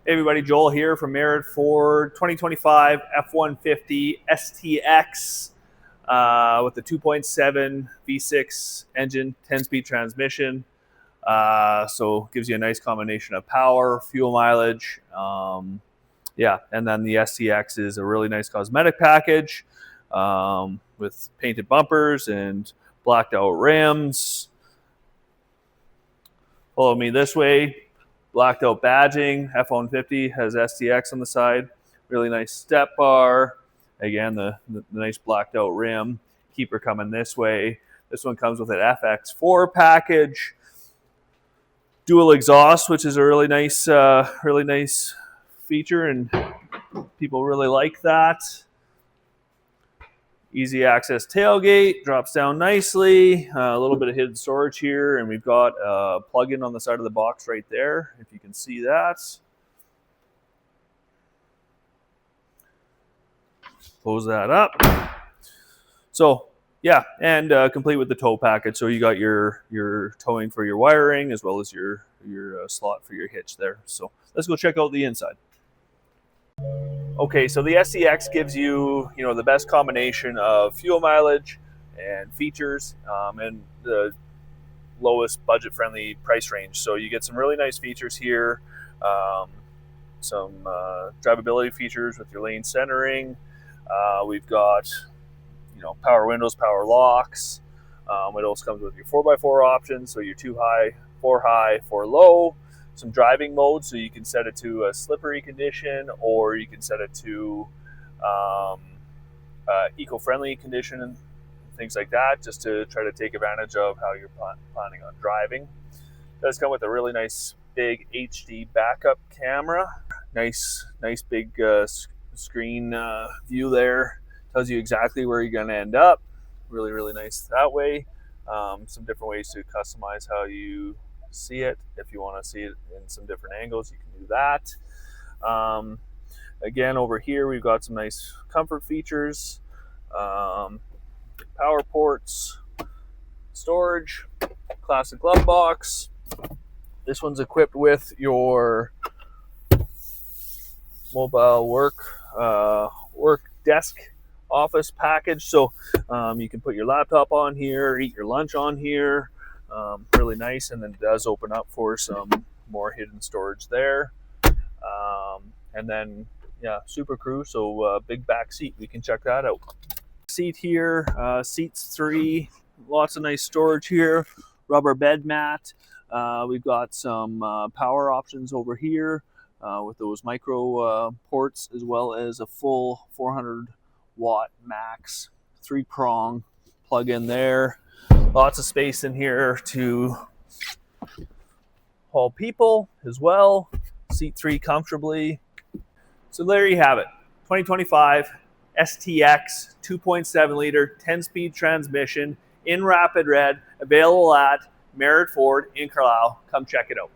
Hey everybody, Joel here from Merit Ford 2025 F-150 STX with the 2.7 V6 engine, 10-speed transmission. So gives you a nice combination of power, fuel mileage. Yeah, and then the STX is a really nice cosmetic package with painted bumpers and blacked out rims. Follow me this way. Blacked out badging. F-150 has STX on the side. Really nice step bar. Again, the nice blacked out rim. Keeper coming this way. This one comes with an FX4 package. Dual exhaust, which is a really nice feature, and people really like that. Easy access tailgate, drops down nicely. A little bit of hidden storage here, and we've got a plug-in on the side of the box right there, if you can see that. Close that up. So yeah, and complete with the tow package. So you got your towing for your wiring as well as your slot for your hitch there. So let's go check out the inside. Okay, so the STX gives you, the best combination of fuel mileage and features and the lowest budget-friendly price range. So you get some really nice features here, some drivability features with your lane centering. We've got, power windows, power locks. It also comes with your 4x4 options, so your 2 high, 4 low. Some driving modes, so you can set it to a slippery condition, or you can set it to eco-friendly condition and things like that, just to try to take advantage of how you're planning on driving. It does come with a really nice big HD backup camera. Nice big screen view there. Tells you exactly where you're going to end up. Really nice that way. Some different ways to customize how you see it. If you want to see it in some different angles, you can do that. Again, over here we've got some nice comfort features, power ports, storage, classic glove box. This one's equipped with your mobile work desk office package, so you can put your laptop on here, eat your lunch on here. Really nice, and then it does open up for some more hidden storage there. And then, yeah, Super Crew, so big back seat. We can check that out. Seat here, seats 3, lots of nice storage here. Rubber bed mat. We've got some power options over here with those micro ports, as well as a full 400-watt max 3-prong plug in there. Lots of space in here to haul people as well. Seat 3 comfortably. So there you have it. 2025 STX 2.7 liter 10-speed transmission in rapid red, available at Merit Ford in Carlisle. Come check it out.